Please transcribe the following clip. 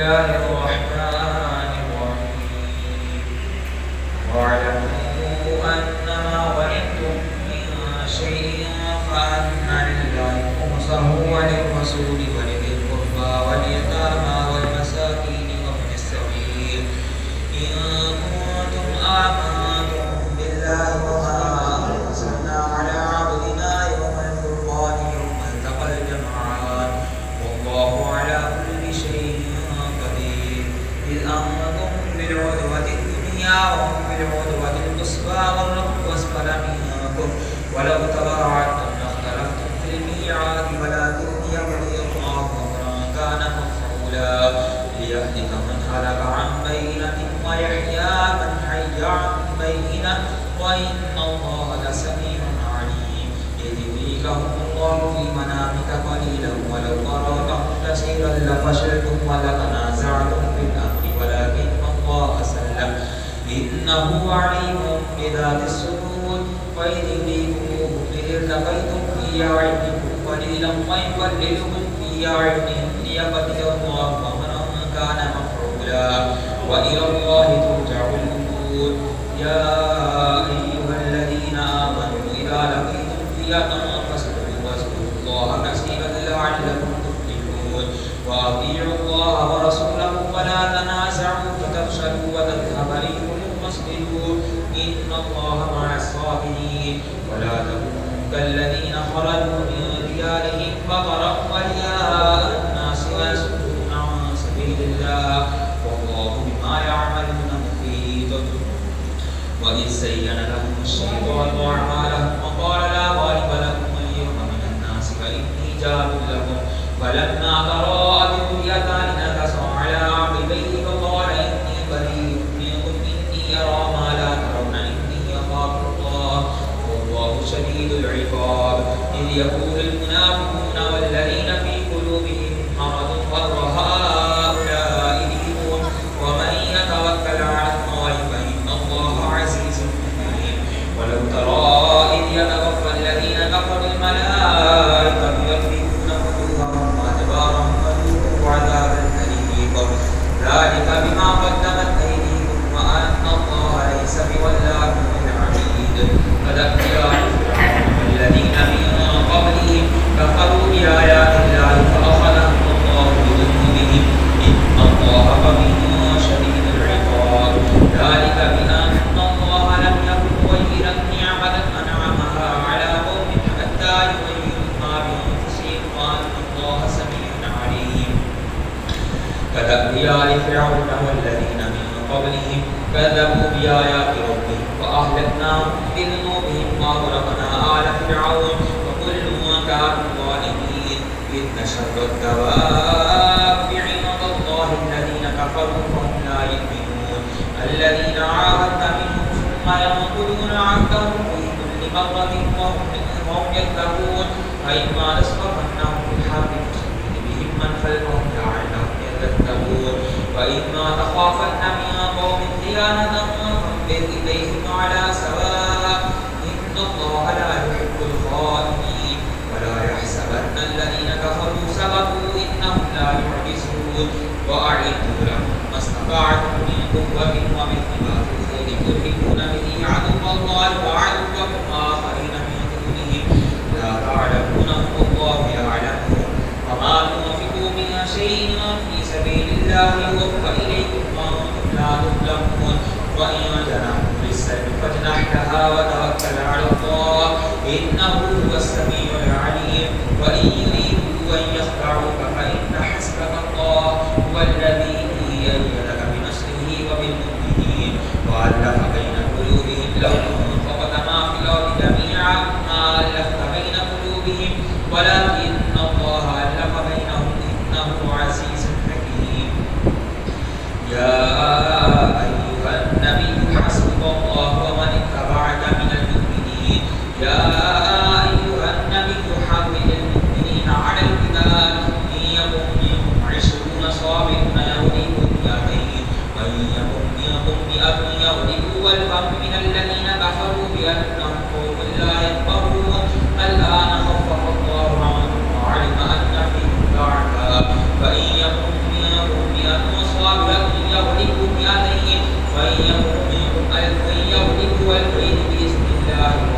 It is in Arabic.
الله الرحمن الرحيم واعلموا أنما غنمتم من شيء فأن لله خمسه وللرسول ولذي القربى واليتامى والمساكين وابن السبيل إن كنتم آمنتم بالله وما أرسلنا على عبدنا يوم الفرقان يوم التقى الجمعان والله على كل شيء قدير إذ أنتم بالعدوة الدنيا وهم بالعدوة القصوى والركب أسفل منكم ولو تباعدتم لاختلفتم في الميعاد ولكن ليقضي الله أمرا كان مفعولا ليهلك من هلك عن بينة ويحيى من حي عن بينة وإن الله لسميع عليم إذ يريكهم الله في منامك قليلا ولو أراكهم كثيرا لفشلتم ولتنازعتم في الأمر ولكن الله سلم إنه عليم بذات الصدور وإذ يريكموهم إذ التقيتم في أعينكم قليلا ويقللكم في أعينهم ليقضي الله أمرا كان مفعولا وإلى الله ترجع الأمور يا أيها الذين آمنوا إذا لقيتم فئة فاصبروا واذكروا الله كثيرا لعلكم تفلحون وأطيعوا الله ورسوله ولا تنازعوا فتفشلوا وتذهب ريحكم واصبروا إن الله مع الصابرين ولا تكونوا كالذين خرجوا من ديارهم بطرا ورئاء الناس ويصدون عن سبيل الله والله بما يعملون محيط وإذ زين لهم الشيطان أعمالهم وقال لا غالب لكم اليوم من الناس فإني جار لكم فلما تراءت الفئتان نكصا على عقبيه وقال إني بريء منكم إني أرى ما لا ترون إني أخاف الله والله شديد العقاب إذ يقول المنافقون والذين في قلوبهم مرض غر هؤلاء دينهم ومن يتوكل على الله فإن الله عزيز حكيم ولو ترى إذ يتوفى الذين كفروا الملائكة يضربون وجوههم وأدبارهم وذوقوا عذاب الحريق ذلك بما قدمت أيديكم وأن الله ليس بظلام للعبيد فذكر الذين من قبلهم كفروا بآيات الله فأخذهم الله بذنوبهم إن الله قوي شديد العقاب ذلك بأن الله لم يكن مغيرا نعمة أنعمها على قوم حتى يغيروا ما بأنفسهم وأن الله سميع عليم كدأب آل فرعون والذين من قبلهم كذبوا بآيات ربهم فأهلكناهم بذنوبهم وأغرقنا آل فرعون وكل كانوا ظالمين إن شر الدواب عند الله الذين كفروا فهم لا يؤمنون الذين عاهدت منهم ثم ينقضون عهدهم في كل مرة وهم يكذبون فإما نصرفنهم بالحق فشدد بهم من خلفهم لعلهم يذكرون وإما تخافن من قوم خيانة فانبذ إليهم على سواء إن الله لا يحب الخائنين ولا يحسبن الذين كفروا سبقوا إنهم لا يعجزون وأعدوا لهم ما استطعتم من قوة ومن رباط الخيل ترهبون به عدو الله وعدوكم آخرين من دونهم لا تعلمونهم والله يعلمهم وما تنفقوا من شيء في سبيل الله يوفى إليكم وأنتم لا تظلمون وإن جنحوا للسلم فاجنح لها وتوكل على الله إنه هو السميع العليم وإن يريدوا أن يخدعوك فإن حسبك الله هو الذي أيدك بنصره وبالمؤمنين وألف بين قلوبهم لو أنفقت ما في الأرض جميعا ما ألفت بين قلوبهم ولكن الله ألف بينهم إنه عزيز حكيم يا أيها النبي حسبك الله ومن اتبعك من المؤمنين يا أيها النبي حرض المؤمنين على القتال إن يكن منكم 20 صابرون يغلبوا 200 وإن يكن منكم 100 يغلبوا ألفا من الذين كفروا بأنهم قوم لا يفقهون الآن خفف الله عنهم وعلم أن فيكم ضعفا فإن يكن منكم 100 والعيد بإذن الله